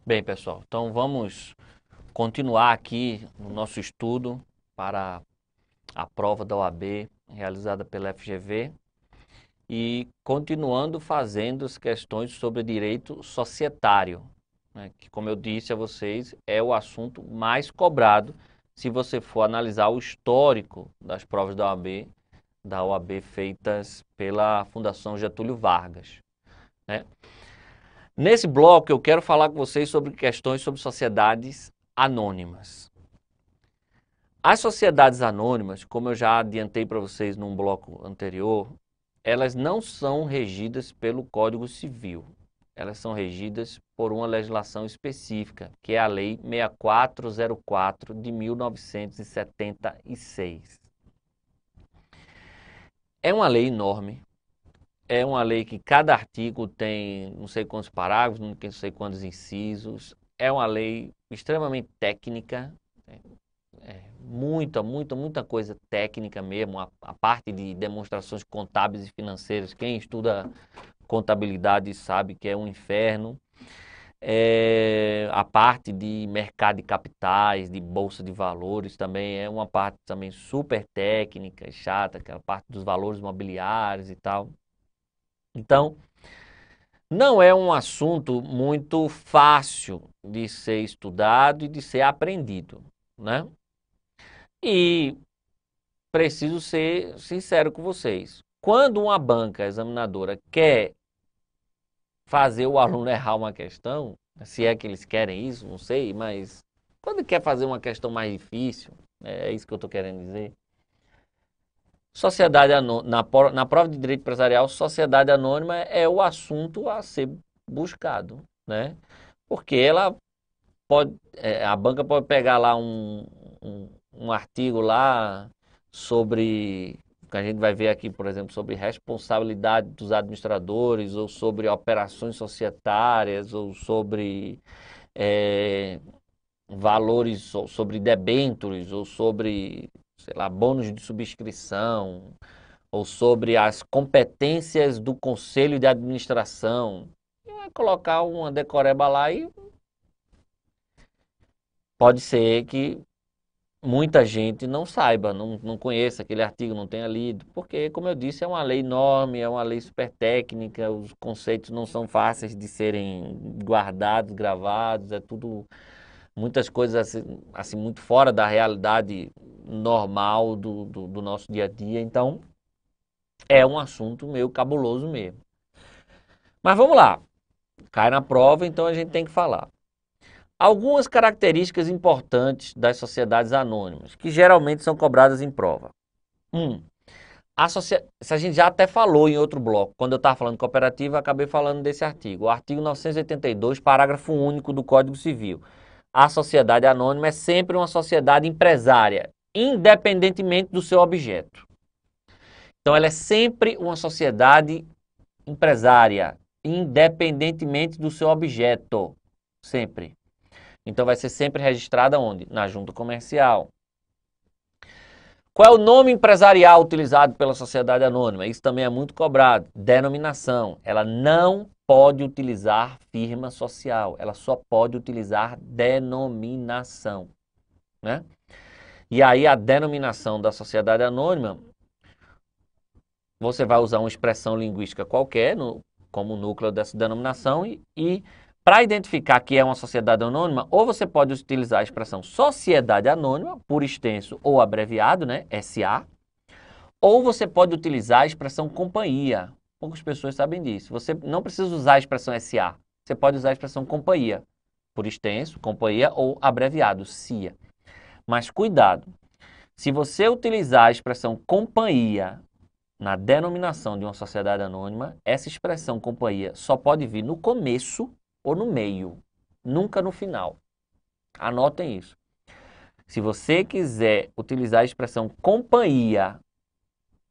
Bem, pessoal, então vamos continuar aqui no nosso estudo para a prova da OAB realizada pela FGV e continuando fazendo as questões sobre direito societário, né, que, como eu disse a vocês, é o assunto mais cobrado se você for analisar o histórico das provas da OAB feitas pela Fundação Getúlio Vargas, né? Nesse bloco eu quero falar com vocês sobre questões sobre sociedades anônimas. As sociedades anônimas, como eu já adiantei para vocês num bloco anterior, elas não são regidas pelo Código Civil. Elas são regidas por uma legislação específica, que é a Lei 6404 de 1976. É uma lei enorme. É uma lei que cada artigo tem não sei quantos parágrafos, não sei quantos incisos. É uma lei extremamente técnica, muita coisa técnica mesmo. A parte de demonstrações contábeis e financeiras, quem estuda contabilidade sabe que é um inferno. A parte de mercado de capitais, de bolsa de valores também é uma parte também super técnica, chata, aquela parte dos valores imobiliários e tal. Então, não é um assunto muito fácil de ser estudado e de ser aprendido, né? E preciso ser sincero com vocês. Quando uma banca examinadora quer fazer o aluno errar uma questão, se é que eles querem isso, não sei, mas quando quer fazer uma questão mais difícil, é isso que eu estou querendo dizer. Na prova de direito empresarial, sociedade anônima é o assunto a ser buscado, né? Porque ela pode, a banca pode pegar lá um artigo lá sobre, que a gente vai ver aqui, por exemplo, sobre responsabilidade dos administradores, ou sobre operações societárias, ou sobre eh, valores, ou sobre debêntures, ou sobre, sei lá, bônus de subscrição, ou sobre as competências do conselho de administração. E vai colocar uma decoreba lá e pode ser que muita gente não saiba, não conheça aquele artigo, não tenha lido, porque, como eu disse, é uma lei enorme, é uma lei super técnica, os conceitos não são fáceis de serem guardados, gravados, é tudo, muitas coisas assim muito fora da realidade normal do nosso dia a dia, então é um assunto meio cabuloso mesmo. Mas vamos lá, cai na prova, então a gente tem que falar. Algumas características importantes das sociedades anônimas, que geralmente são cobradas em prova. Um, Isso a gente já até falou em outro bloco. Quando eu estava falando de cooperativa, eu acabei falando desse artigo. O artigo 982, parágrafo único do Código Civil. A sociedade anônima é sempre uma sociedade empresária, independentemente do seu objeto. Então, ela é sempre uma sociedade empresária, independentemente do seu objeto. Sempre. Então vai ser sempre registrada onde? Na junta comercial. Qual é o nome empresarial utilizado pela sociedade anônima? Isso também é muito cobrado. Denominação. Ela não pode utilizar firma social. Ela só pode utilizar denominação, né? E aí a denominação da sociedade anônima, você vai usar uma expressão linguística qualquer como núcleo dessa denominação e para identificar que é uma sociedade anônima, ou você pode utilizar a expressão sociedade anônima, por extenso ou abreviado, né, SA, ou você pode utilizar a expressão companhia. Poucas pessoas sabem disso. Você não precisa usar a expressão SA, você pode usar a expressão companhia, por extenso, companhia ou abreviado, CIA. Mas cuidado, se você utilizar a expressão companhia na denominação de uma sociedade anônima, essa expressão companhia só pode vir no começo ou no meio, nunca no final. Anotem isso. Se você quiser utilizar a expressão companhia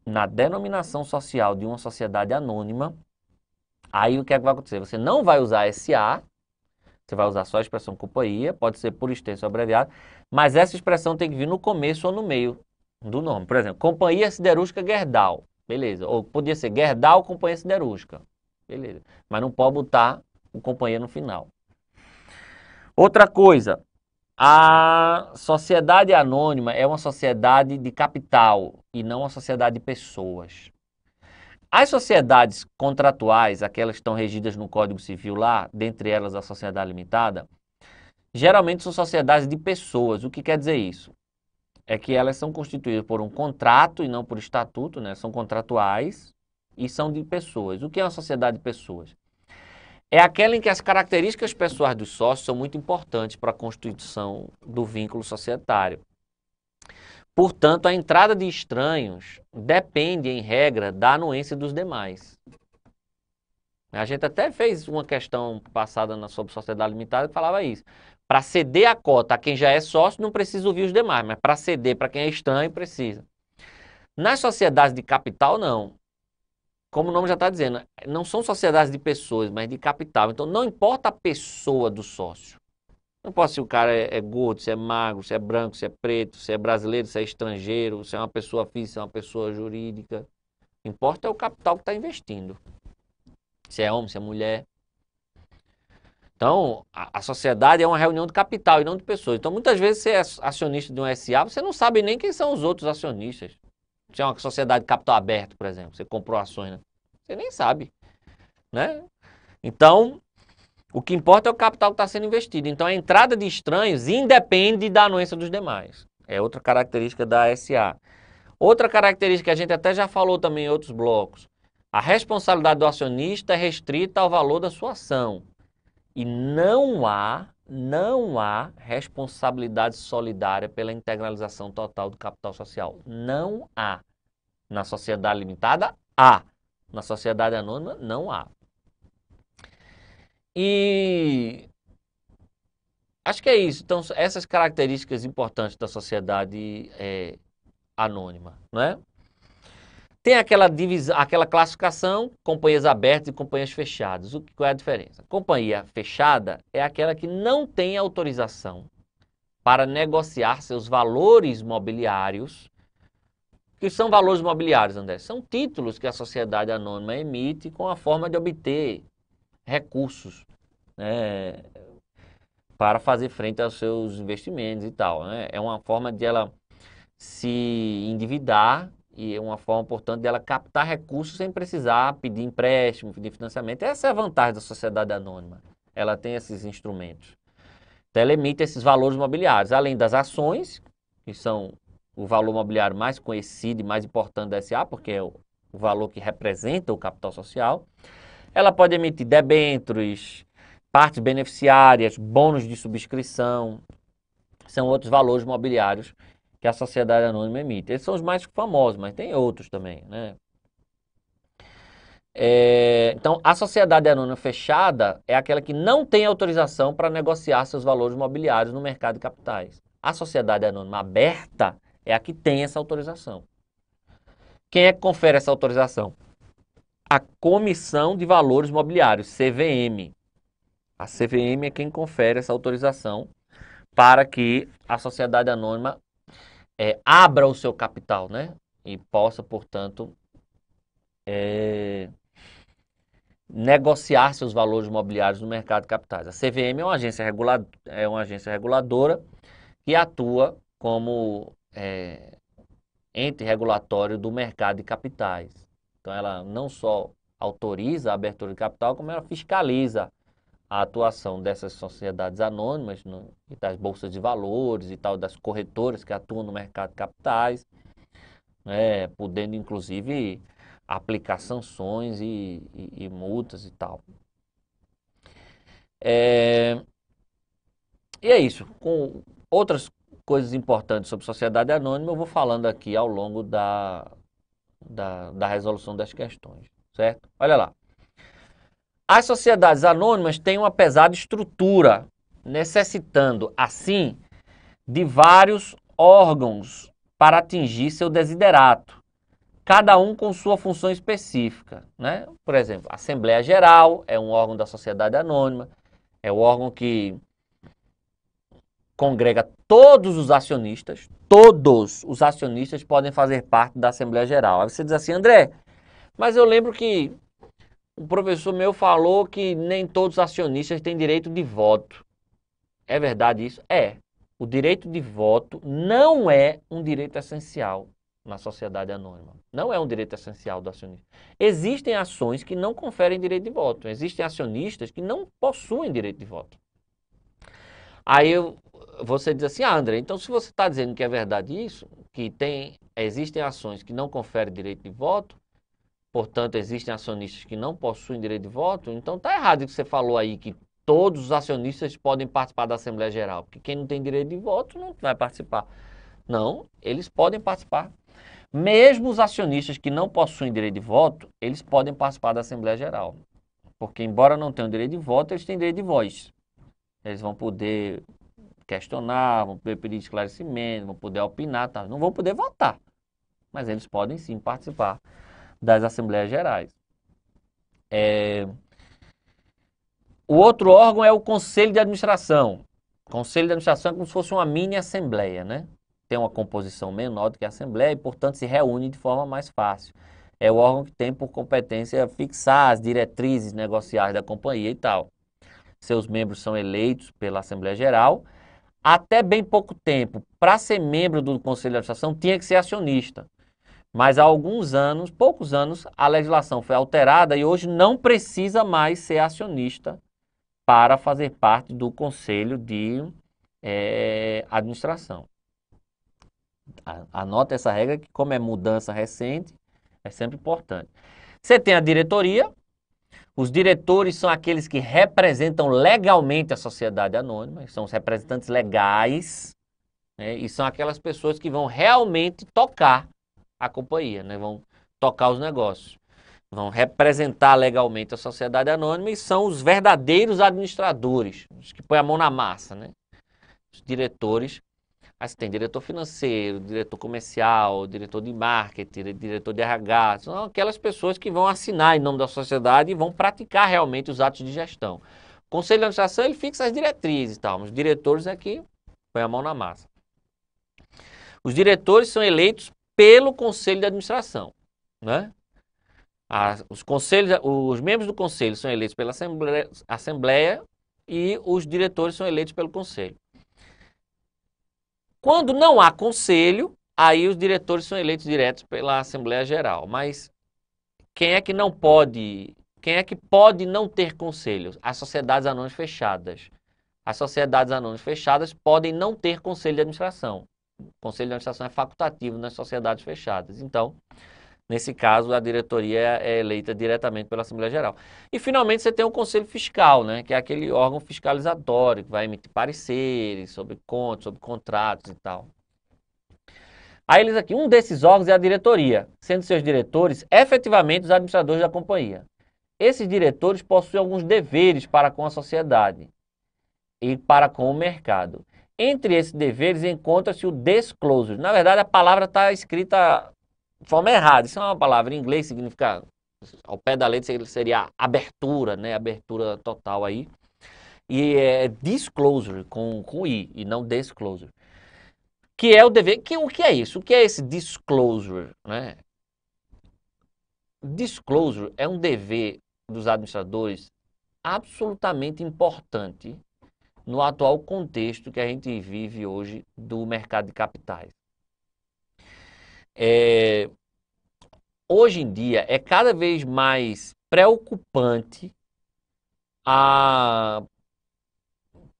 na denominação social de uma sociedade anônima, aí o que é que vai acontecer? Você não vai usar SA, você vai usar só a expressão companhia, pode ser por extenso ou abreviado, mas essa expressão tem que vir no começo ou no meio do nome. Por exemplo, Companhia Siderúrgica Gerdau, beleza. Ou podia ser Gerdau Companhia Siderúrgica, beleza. Mas não pode botar o companhia no final. Outra coisa, a sociedade anônima é uma sociedade de capital e não uma sociedade de pessoas. As sociedades contratuais, aquelas que estão regidas no Código Civil lá, dentre elas a sociedade limitada, geralmente são sociedades de pessoas. O que quer dizer isso? É que elas são constituídas por um contrato e não por estatuto, né? São contratuais e são de pessoas. O que é uma sociedade de pessoas? É aquela em que as características pessoais dos sócios são muito importantes para a constituição do vínculo societário. Portanto, a entrada de estranhos depende, em regra, da anuência dos demais. A gente até fez uma questão passada sobre sociedade limitada que falava isso. Para ceder a cota a quem já é sócio, não precisa ouvir os demais, mas para ceder para quem é estranho, precisa. Nas sociedades de capital, não. Como o nome já está dizendo, não são sociedades de pessoas, mas de capital. Então, não importa a pessoa do sócio. Não importa se o cara é gordo, se é magro, se é branco, se é preto, se é brasileiro, se é estrangeiro, se é uma pessoa física, se é uma pessoa jurídica. O que importa é o capital que está investindo. Se é homem, se é mulher. Então, a sociedade é uma reunião de capital e não de pessoas. Então, muitas vezes você é acionista de um SA, você não sabe nem quem são os outros acionistas. Se é uma sociedade de capital aberto, por exemplo, você comprou ações, né? Você nem sabe, né? Então, o que importa é o capital que está sendo investido. Então, a entrada de estranhos independe da anuência dos demais. É outra característica da SA. Outra característica que a gente até já falou também em outros blocos. A responsabilidade do acionista é restrita ao valor da sua ação. E não há responsabilidade solidária pela integralização total do capital social. Não há. Na sociedade limitada, há. Na sociedade anônima, não há. E acho que é isso. Então, essas características importantes da sociedade anônima, não é? Tem aquela divisão, aquela classificação, companhias abertas e companhias fechadas. Qual é a diferença? Companhia fechada é aquela que não tem autorização para negociar seus valores mobiliários. O que são valores mobiliários, André? São títulos que a sociedade anônima emite com a forma de obter recursos, né, para fazer frente aos seus investimentos e tal, né? É uma forma de ela se endividar e é uma forma, portanto, de ela captar recursos sem precisar pedir empréstimo, pedir financiamento. Essa é a vantagem da sociedade anônima. Ela tem esses instrumentos. Então, ela emite esses valores mobiliários, além das ações, que são o valor mobiliário mais conhecido e mais importante da SA, porque é o valor que representa o capital social. Ela pode emitir debêntures, partes beneficiárias, bônus de subscrição, são outros valores mobiliários que a sociedade anônima emite. Esses são os mais famosos, mas tem outros também, né? Então, a sociedade anônima fechada é aquela que não tem autorização para negociar seus valores mobiliários no mercado de capitais. A sociedade anônima aberta é a que tem essa autorização. Quem é que confere essa autorização? A Comissão de Valores Mobiliários, CVM. A CVM é quem confere essa autorização para que a sociedade anônima abra o seu capital, né? E possa, portanto, negociar seus valores mobiliários no mercado de capitais. A CVM é uma agência reguladora que atua como ente regulatório do mercado de capitais. Então, ela não só autoriza a abertura de capital, como ela fiscaliza a atuação dessas sociedades anônimas e das bolsas de valores e tal, das corretoras que atuam no mercado de capitais, né, podendo, inclusive, aplicar sanções e multas e tal. E é isso. Com outras coisas importantes sobre sociedade anônima, eu vou falando aqui ao longo da resolução das questões, certo? Olha lá. As sociedades anônimas têm uma pesada estrutura, necessitando, assim, de vários órgãos para atingir seu desiderato, cada um com sua função específica, né? Por exemplo, a Assembleia Geral é um órgão da sociedade anônima, é o órgão que congrega todos os acionistas podem fazer parte da Assembleia Geral. Aí você diz assim, André, mas eu lembro que um professor meu falou que nem todos os acionistas têm direito de voto. É verdade isso? É. O direito de voto não é um direito essencial na sociedade anônima. Não é um direito essencial do acionista. Existem ações que não conferem direito de voto. Existem acionistas que não possuem direito de voto. Aí você diz assim, André, então se você está dizendo que é verdade isso, que existem ações que não conferem direito de voto, portanto existem acionistas que não possuem direito de voto, então está errado o que você falou aí, que todos os acionistas podem participar da Assembleia Geral, porque quem não tem direito de voto não vai participar. Não, eles podem participar. Mesmo os acionistas que não possuem direito de voto, eles podem participar da Assembleia Geral. Porque, embora não tenham direito de voto, eles têm direito de voz. Eles vão poder questionar, vão poder pedir esclarecimento, vão poder opinar, tá? Não vão poder votar, mas eles podem sim participar das Assembleias Gerais. O outro órgão é o Conselho de Administração. O Conselho de Administração é como se fosse uma mini Assembleia, né? Tem uma composição menor do que a Assembleia e, portanto, se reúne de forma mais fácil. É o órgão que tem por competência fixar as diretrizes negociais da companhia e tal. Seus membros são eleitos pela Assembleia Geral. Até bem pouco tempo, para ser membro do Conselho de Administração, tinha que ser acionista. Mas há alguns anos, poucos anos, a legislação foi alterada e hoje não precisa mais ser acionista para fazer parte do Conselho de Administração. Anota essa regra que, como é mudança recente, é sempre importante. Você tem a diretoria. Os diretores são aqueles que representam legalmente a sociedade anônima, são os representantes legais, né, e são aquelas pessoas que vão realmente tocar a companhia, né, vão tocar os negócios, vão representar legalmente a sociedade anônima e são os verdadeiros administradores, os que põem a mão na massa, né, os diretores. Aí você tem diretor financeiro, diretor comercial, diretor de marketing, diretor de RH. São aquelas pessoas que vão assinar em nome da sociedade e vão praticar realmente os atos de gestão. O Conselho de Administração, ele fixa as diretrizes e tal, mas os diretores aqui põem a mão na massa. Os diretores são eleitos pelo Conselho de Administração, né? Os membros do Conselho são eleitos pela Assembleia e os diretores são eleitos pelo Conselho. Quando não há conselho, aí os diretores são eleitos diretos pela Assembleia Geral. Mas quem é que pode não ter conselhos? As sociedades anônimas fechadas. As sociedades anônimas fechadas podem não ter conselho de administração. O conselho de administração é facultativo nas sociedades fechadas. Então, nesse caso, a diretoria é eleita diretamente pela Assembleia Geral. E, finalmente, você tem o Conselho Fiscal, né, que é aquele órgão fiscalizatório que vai emitir pareceres sobre contas, sobre contratos e tal. Aí eles aqui, um desses órgãos é a diretoria, sendo seus diretores efetivamente os administradores da companhia. Esses diretores possuem alguns deveres para com a sociedade e para com o mercado. Entre esses deveres encontra-se o disclosure. Na verdade, a palavra está escrita de forma errada. Isso é uma palavra em inglês, significa, ao pé da letra, seria abertura, né? Abertura total aí. E é disclosure com I, e não disclosure. Que é o dever. O que é isso? O que é esse disclosure, né? Disclosure é um dever dos administradores absolutamente importante no atual contexto que a gente vive hoje do mercado de capitais. Hoje em dia é cada vez mais preocupante a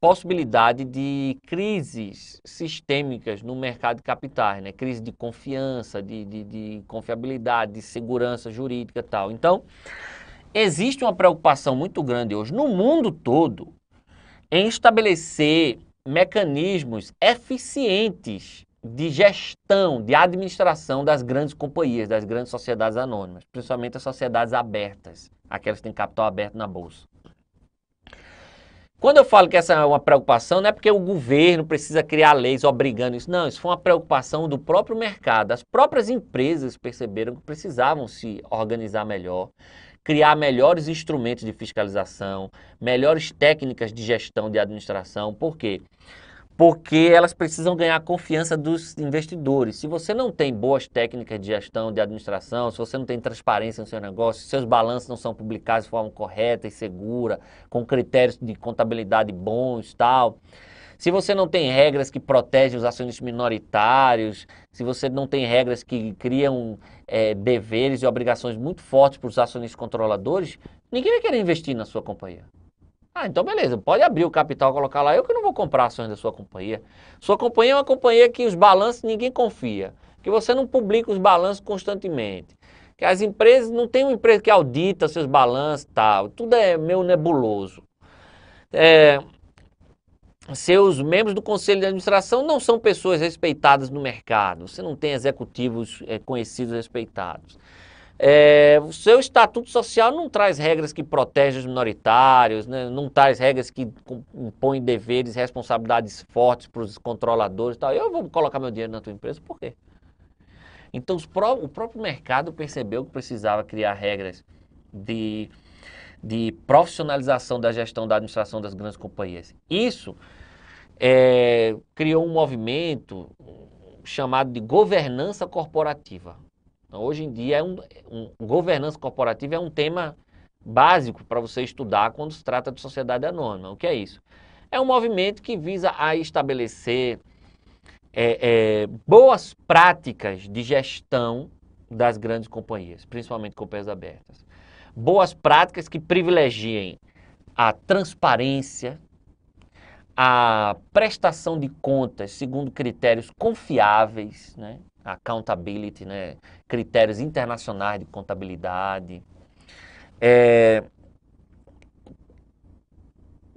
possibilidade de crises sistêmicas no mercado de capitais, né? Crise de confiança, de confiabilidade, de segurança jurídica e tal. Então, existe uma preocupação muito grande hoje no mundo todo em estabelecer mecanismos eficientes de gestão, de administração das grandes companhias, das grandes sociedades anônimas, principalmente as sociedades abertas, aquelas que têm capital aberto na bolsa. Quando eu falo que essa é uma preocupação, não é porque o governo precisa criar leis obrigando isso. Não, isso foi uma preocupação do próprio mercado. As próprias empresas perceberam que precisavam se organizar melhor, criar melhores instrumentos de fiscalização, melhores técnicas de gestão de administração. Por quê? Porque elas precisam ganhar a confiança dos investidores. Se você não tem boas técnicas de gestão, de administração, se você não tem transparência no seu negócio, se seus balanços não são publicados de forma correta e segura, com critérios de contabilidade bons e tal, se você não tem regras que protegem os acionistas minoritários, se você não tem regras que criam deveres e obrigações muito fortes para os acionistas controladores, ninguém vai querer investir na sua companhia. Ah, então beleza, pode abrir o capital, colocar lá, eu que não vou comprar ações da sua companhia. Sua companhia é uma companhia que os balanços ninguém confia, que você não publica os balanços constantemente, que as empresas, não tem uma empresa que audita seus balanços e tal, tudo é meio nebuloso. Seus membros do conselho de administração não são pessoas respeitadas no mercado, você não tem executivos conhecidos e respeitados. O seu estatuto social não traz regras que protegem os minoritários, né? Não traz regras que impõem deveres e responsabilidades fortes para os controladores e tal. Eu vou colocar meu dinheiro na tua empresa, por quê? Então o próprio mercado percebeu que precisava criar regras de profissionalização da gestão da administração das grandes companhias. Isso criou um movimento chamado de governança corporativa. Então, hoje em dia, governança corporativa é um tema básico para você estudar quando se trata de sociedade anônima. O que é isso? É um movimento que visa a estabelecer boas práticas de gestão das grandes companhias, principalmente companhias abertas. Boas práticas que privilegiem a transparência, a prestação de contas segundo critérios confiáveis, né? Accountability, né? Critérios internacionais de contabilidade,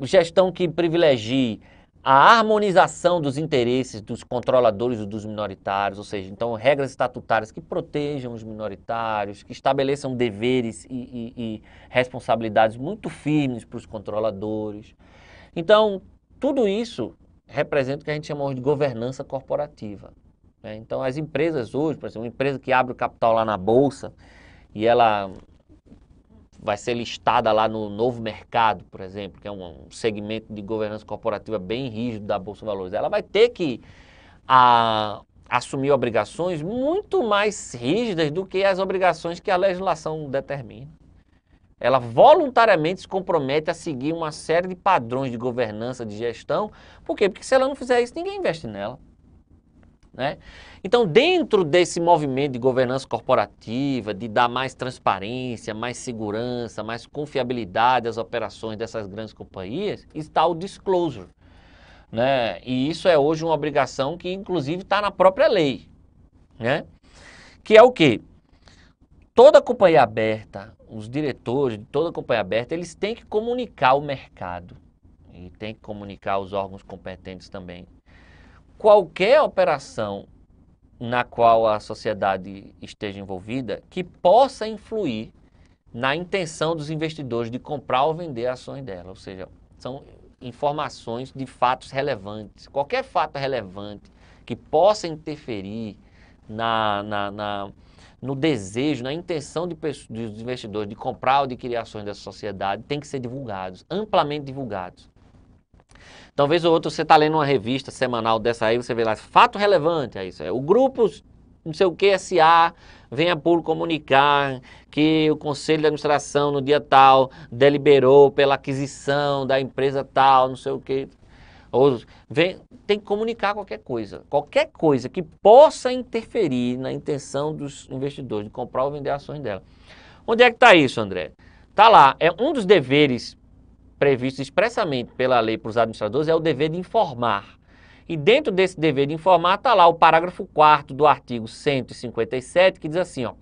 gestão que privilegie a harmonização dos interesses dos controladores e dos minoritários, ou seja, então regras estatutárias que protejam os minoritários, que estabeleçam deveres e responsabilidades muito firmes para os controladores. Então, tudo isso representa o que a gente chama hoje de governança corporativa. Então, as empresas hoje, por exemplo, uma empresa que abre o capital lá na Bolsa e ela vai ser listada lá no Novo Mercado, por exemplo, que é um segmento de governança corporativa bem rígido da Bolsa de Valores, ela vai ter que assumir obrigações muito mais rígidas do que as obrigações que a legislação determina. Ela voluntariamente se compromete a seguir uma série de padrões de governança, de gestão. Por quê? Porque se ela não fizer isso, ninguém investe nela. Né? Então, dentro desse movimento de governança corporativa, de dar mais transparência, mais segurança, mais confiabilidade às operações dessas grandes companhias, está o disclosure. Né? E isso é hoje uma obrigação que, inclusive, está na própria lei. Né? Que é o quê? Toda companhia aberta, os diretores de toda companhia aberta, eles têm que comunicar o mercado e têm que comunicar os órgãos competentes também. Qualquer operação na qual a sociedade esteja envolvida que possa influir na intenção dos investidores de comprar ou vender ações dela. Ou seja, são informações de fatos relevantes. Qualquer fato relevante que possa interferir no desejo, na intenção dos investidores de comprar ou adquirir ações dessa sociedade tem que ser divulgados, amplamente divulgados. Então, vez ou outra, você está lendo uma revista semanal dessa aí, você vê lá, fato relevante, é isso. O grupo, não sei o que, SA, vem a público comunicar que o Conselho de Administração, no dia tal, deliberou pela aquisição da empresa tal, não sei o que. Tem que comunicar qualquer coisa que possa interferir na intenção dos investidores de comprar ou vender ações dela. Onde é que está isso, André? Está lá, é um dos deveres previsto expressamente pela lei para os administradores é o dever de informar. E dentro desse dever de informar está lá o parágrafo 4º do artigo 157, que diz assim, ó,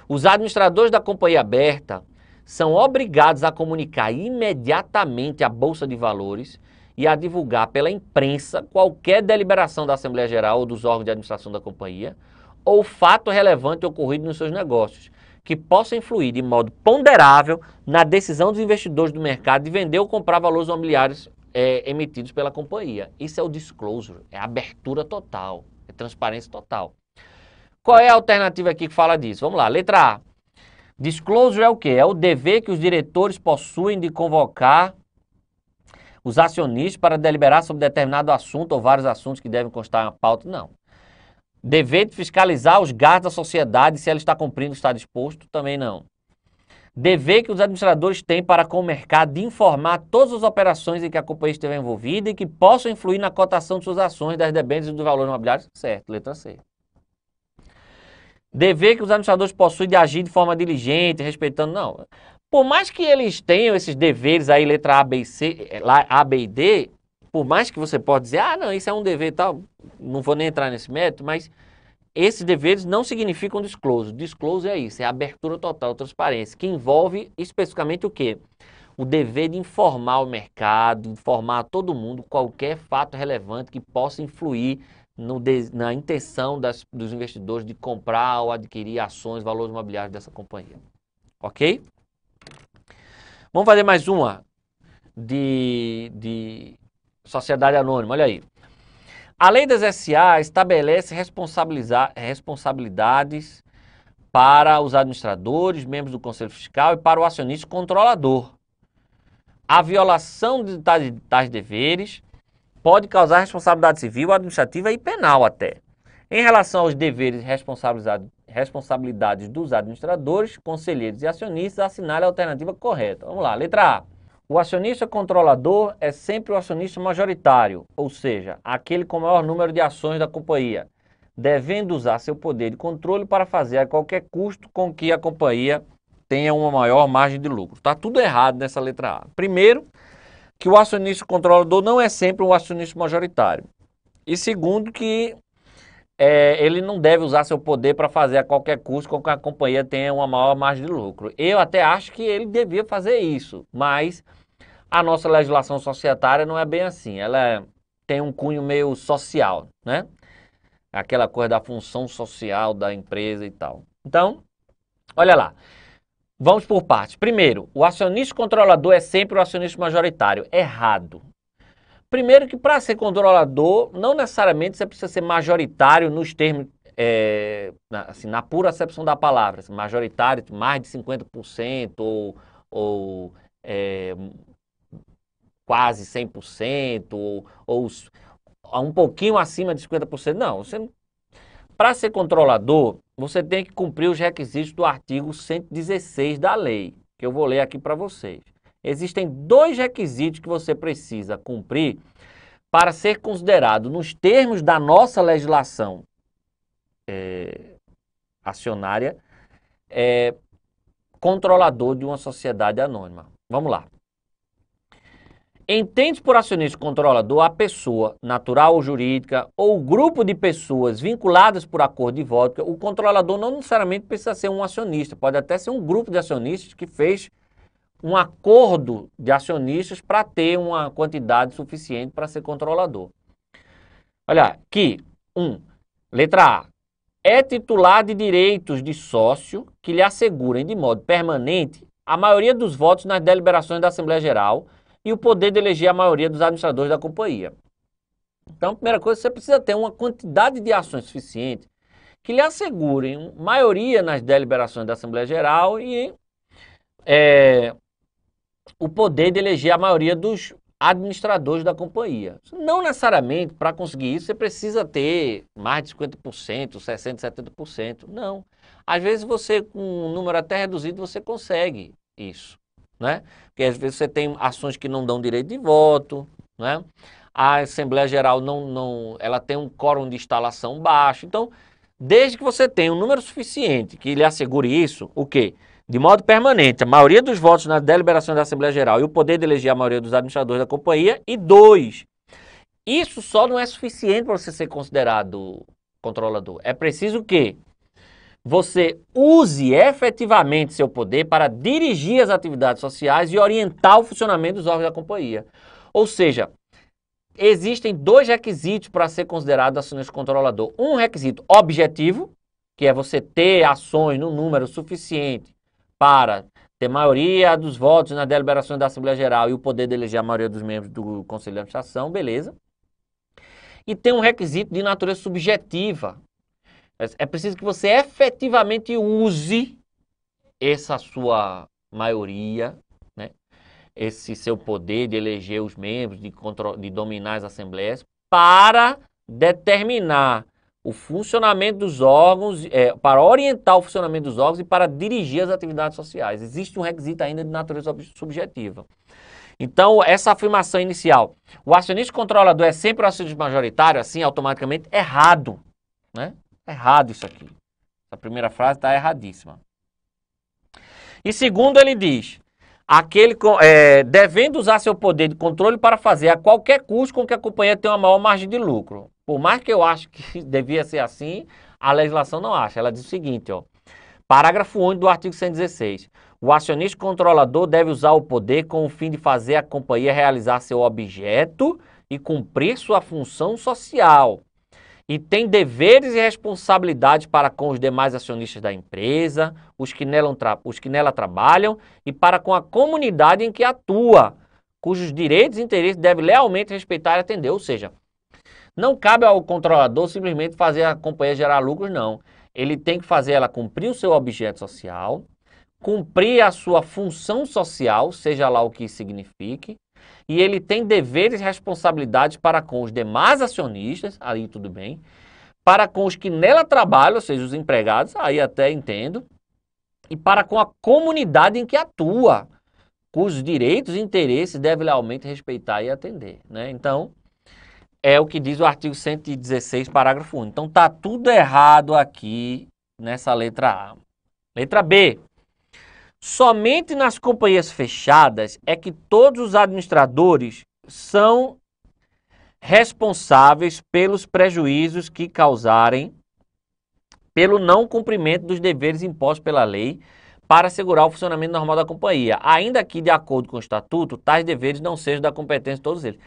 os administradores da companhia aberta são obrigados a comunicar imediatamente à Bolsa de Valores e a divulgar pela imprensa qualquer deliberação da Assembleia Geral ou dos órgãos de administração da companhia ou fato relevante ocorrido nos seus negócios, que possa influir de modo ponderável na decisão dos investidores do mercado de vender ou comprar valores mobiliários emitidos pela companhia. Isso é o disclosure, é abertura total, é transparência total. Qual é a alternativa aqui que fala disso? Vamos lá, letra A. Disclosure é o quê? É o dever que os diretores possuem de convocar os acionistas para deliberar sobre determinado assunto ou vários assuntos que devem constar na pauta. Não. Dever de fiscalizar os gastos da sociedade, se ela está cumprindo o que está disposto, também não. Dever que os administradores têm para com o mercado de informar todas as operações em que a companhia estiver envolvida e que possam influir na cotação de suas ações, das debêntures e do valor imobiliário. Certo, letra C. Dever que os administradores possuem de agir de forma diligente, respeitando... Não. Por mais que eles tenham esses deveres aí, letra A, B e C, lá, A, B e D, por mais que você possa dizer, ah, não, isso é um dever e tal, não vou nem entrar nesse método, mas esses deveres não significam disclosure. Disclosure é isso, é abertura total, transparência, que envolve especificamente o quê? O dever de informar o mercado, informar a todo mundo qualquer fato relevante que possa influir na intenção dos investidores de comprar ou adquirir ações, valores imobiliários dessa companhia. Ok? Vamos fazer mais uma de sociedade anônima, olha aí. A lei das SA estabelece responsabilidades para os administradores, membros do Conselho Fiscal e para o acionista controlador. A violação de tais deveres pode causar responsabilidade civil, administrativa e penal até. Em relação aos deveres e responsabilidades dos administradores, conselheiros e acionistas, assinale a alternativa correta. Vamos lá, letra A. O acionista controlador é sempre o acionista majoritário, ou seja, aquele com o maior número de ações da companhia, devendo usar seu poder de controle para fazer a qualquer custo com que a companhia tenha uma maior margem de lucro. Está tudo errado nessa letra A. Primeiro, que o acionista controlador não é sempre um acionista majoritário. E segundo, que ele não deve usar seu poder para fazer a qualquer custo com que a companhia tenha uma maior margem de lucro. Eu até acho que ele devia fazer isso, mas a nossa legislação societária não é bem assim. Ela tem um cunho meio social, né? Aquela coisa da função social da empresa e tal. Então, olha lá. Vamos por partes. Primeiro, o acionista controlador é sempre o acionista majoritário. Errado. Primeiro que para ser controlador, não necessariamente você precisa ser majoritário nos termos, assim, na pura acepção da palavra. Assim, majoritário, mais de 50% ou quase 100%, ou um pouquinho acima de 50%. Não, para ser controlador, você tem que cumprir os requisitos do artigo 116 da lei, que eu vou ler aqui para vocês. Existem dois requisitos que você precisa cumprir para ser considerado, nos termos da nossa legislação acionária, controlador de uma sociedade anônima. Vamos lá. Entende por acionista controlador a pessoa, natural ou jurídica, ou grupo de pessoas vinculadas por acordo de voto. O controlador não necessariamente precisa ser um acionista, pode até ser um grupo de acionistas que fez um acordo de acionistas para ter uma quantidade suficiente para ser controlador. Olha, aqui, letra A, é titular de direitos de sócio que lhe assegurem de modo permanente a maioria dos votos nas deliberações da Assembleia Geral e o poder de eleger a maioria dos administradores da companhia. Então, a primeira coisa, você precisa ter uma quantidade de ações suficiente que lhe assegurem maioria nas deliberações da Assembleia Geral e o poder de eleger a maioria dos administradores da companhia. Não necessariamente, para conseguir isso, você precisa ter mais de 50%, 60%, 70%. Não. Às vezes você, com um número até reduzido, você consegue isso, né? Porque às vezes você tem ações que não dão direito de voto, né? A Assembleia Geral ela tem um quórum de instalação baixo. Então, desde que você tenha um número suficiente que lhe assegure isso, o quê? De modo permanente, a maioria dos votos na deliberação da Assembleia Geral e o poder de eleger a maioria dos administradores da companhia. E 2, isso só não é suficiente para você ser considerado controlador. É preciso que você use efetivamente seu poder para dirigir as atividades sociais e orientar o funcionamento dos órgãos da companhia. Ou seja, existem dois requisitos para ser considerado acionista controlador. Um requisito objetivo, que é você ter ações no número suficiente para ter maioria dos votos nas deliberações da Assembleia Geral e o poder de eleger a maioria dos membros do Conselho de Administração, beleza. E tem um requisito de natureza subjetiva. É preciso que você efetivamente use essa sua maioria, né? Esse seu poder de eleger os membros, de dominar as assembleias, para determinar o funcionamento dos órgãos, para orientar o funcionamento dos órgãos e para dirigir as atividades sociais. Existe um requisito ainda de natureza subjetiva. Então, essa afirmação inicial, o acionista controlador é sempre o acionista majoritário, assim, automaticamente, errado, né? Errado isso aqui. Essa primeira frase está erradíssima. E segundo, ele diz, devendo usar seu poder de controle para fazer a qualquer custo com que a companhia tenha uma maior margem de lucro. Por mais que eu acho que devia ser assim, a legislação não acha. Ela diz o seguinte, ó, parágrafo único do artigo 116. O acionista controlador deve usar o poder com o fim de fazer a companhia realizar seu objeto e cumprir sua função social. E tem deveres e responsabilidades para com os demais acionistas da empresa, os que nela trabalham e para com a comunidade em que atua, cujos direitos e interesses deve lealmente respeitar e atender. Ou seja, não cabe ao controlador simplesmente fazer a companhia gerar lucros, não. Ele tem que fazer ela cumprir o seu objeto social, cumprir a sua função social, seja lá o que isso signifique, e ele tem deveres e responsabilidades para com os demais acionistas, aí tudo bem, para com os que nela trabalham, ou seja, os empregados, aí até entendo, e para com a comunidade em que atua, cujos direitos e interesses deve lealmente respeitar e atender, né? Então, é o que diz o artigo 116, parágrafo único. Então, tá tudo errado aqui nessa letra A. Letra B. Somente nas companhias fechadas é que todos os administradores são responsáveis pelos prejuízos que causarem pelo não cumprimento dos deveres impostos pela lei para assegurar o funcionamento normal da companhia, ainda que, de acordo com o estatuto, tais deveres não sejam da competência de todos eles.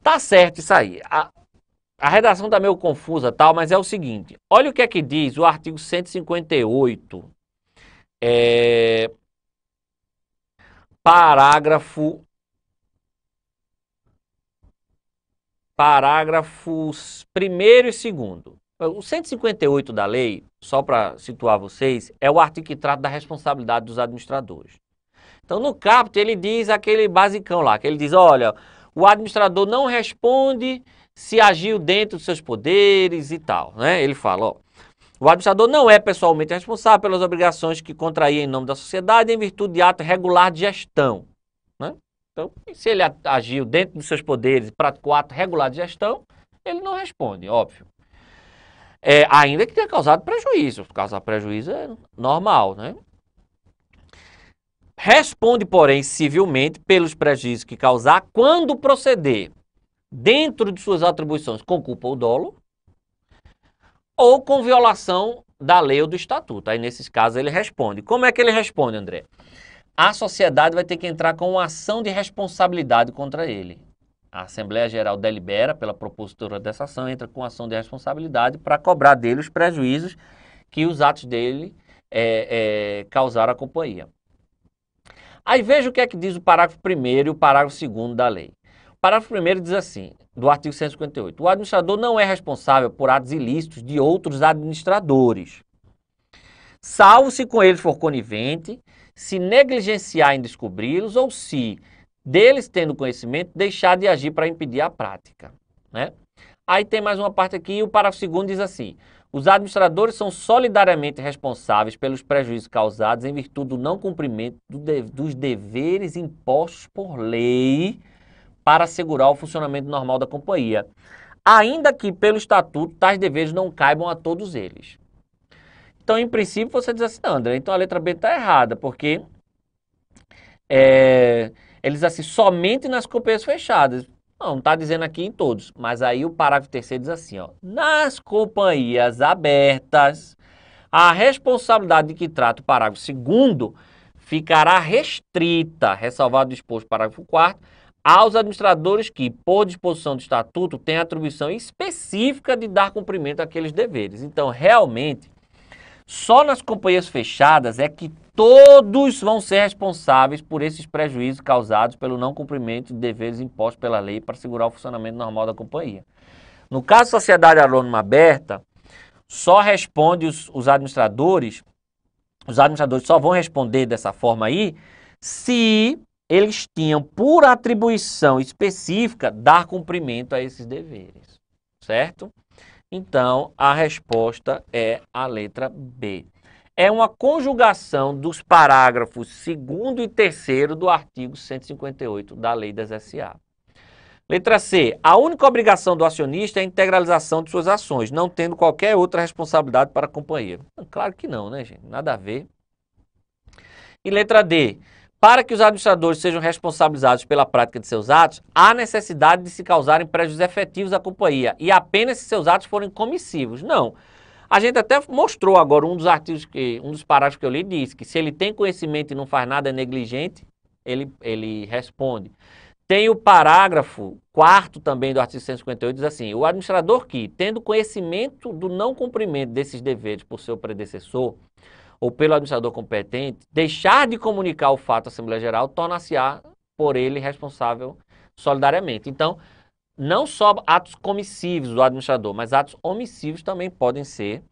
Tá certo isso aí. A redação tá meio confusa, tal, mas é o seguinte, olha o que é que diz o artigo 158, parágrafos 1º e 2º. O 158 da lei, só para situar vocês, é o artigo que trata da responsabilidade dos administradores. Então, no caput, ele diz aquele basicão lá, que ele diz, olha, o administrador não responde se agiu dentro dos seus poderes e tal, né? Ele fala, ó, o administrador não é pessoalmente responsável pelas obrigações que contraía em nome da sociedade em virtude de ato regular de gestão, né? Então, se ele agiu dentro dos seus poderes e praticou ato regular de gestão, ele não responde, óbvio. Ainda que tenha causado prejuízo. Causar prejuízo é normal, né? Responde, porém, civilmente pelos prejuízos que causar quando proceder dentro de suas atribuições com culpa ou dolo ou com violação da lei ou do estatuto. Aí, nesses casos, ele responde. Como é que ele responde, André? A sociedade vai ter que entrar com uma ação de responsabilidade contra ele. A Assembleia Geral delibera pela propositura dessa ação, entra com ação de responsabilidade para cobrar dele os prejuízos que os atos dele causaram à companhia. Aí veja o que é que diz o parágrafo 1º e o parágrafo 2º da lei. O parágrafo 1º diz assim, do artigo 158, o administrador não é responsável por atos ilícitos de outros administradores, salvo se com eles for conivente, se negligenciar em descobri-los ou se, deles tendo conhecimento, deixar de agir para impedir a prática, né? Aí tem mais uma parte aqui, o parágrafo 2º diz assim, os administradores são solidariamente responsáveis pelos prejuízos causados em virtude do não cumprimento dos deveres impostos por lei para assegurar o funcionamento normal da companhia, ainda que pelo estatuto tais deveres não caibam a todos eles. Então, em princípio, você diz assim, não, André, então a letra B está errada, porque eles assim, somente nas companhias fechadas. Não está dizendo aqui em todos, mas aí o parágrafo 3º diz assim, ó, nas companhias abertas, a responsabilidade de que trata o parágrafo 2º ficará restrita, ressalvado o disposto parágrafo 4º, aos administradores que, por disposição do estatuto, têm atribuição específica de dar cumprimento àqueles deveres. Então, realmente, só nas companhias fechadas é que todos vão ser responsáveis por esses prejuízos causados pelo não cumprimento de deveres impostos pela lei para assegurar o funcionamento normal da companhia. No caso de sociedade anônima aberta, só responde os administradores só vão responder dessa forma aí se eles tinham por atribuição específica dar cumprimento a esses deveres, certo? Então, a resposta é a letra B. É uma conjugação dos parágrafos 2º e 3º do artigo 158 da Lei das SA. Letra C. A única obrigação do acionista é a integralização de suas ações, não tendo qualquer outra responsabilidade para a companhia. Claro que não, né, gente? Nada a ver. E letra D. Para que os administradores sejam responsabilizados pela prática de seus atos, há necessidade de se causarem prejuízos efetivos à companhia e apenas se seus atos forem comissivos. Não. A gente até mostrou agora um dos parágrafos que eu li diz que se ele tem conhecimento e não faz nada, é negligente, ele responde. Tem o parágrafo 4º também do artigo 158, diz assim: o administrador que, tendo conhecimento do não cumprimento desses deveres por seu predecessor ou pelo administrador competente, deixar de comunicar o fato à Assembleia Geral, torna-se-á por ele responsável solidariamente. Então, não só atos comissivos do administrador, mas atos omissivos também podem ser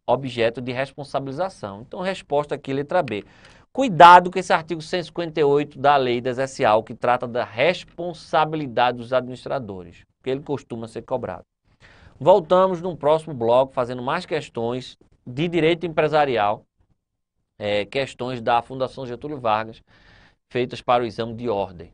objeto de responsabilização. Então, resposta aqui, letra B. Cuidado com esse artigo 158 da Lei das SA, que trata da responsabilidade dos administradores, porque ele costuma ser cobrado. Voltamos no próximo bloco, fazendo mais questões de direito empresarial, questões da Fundação Getúlio Vargas, feitas para o exame de ordem.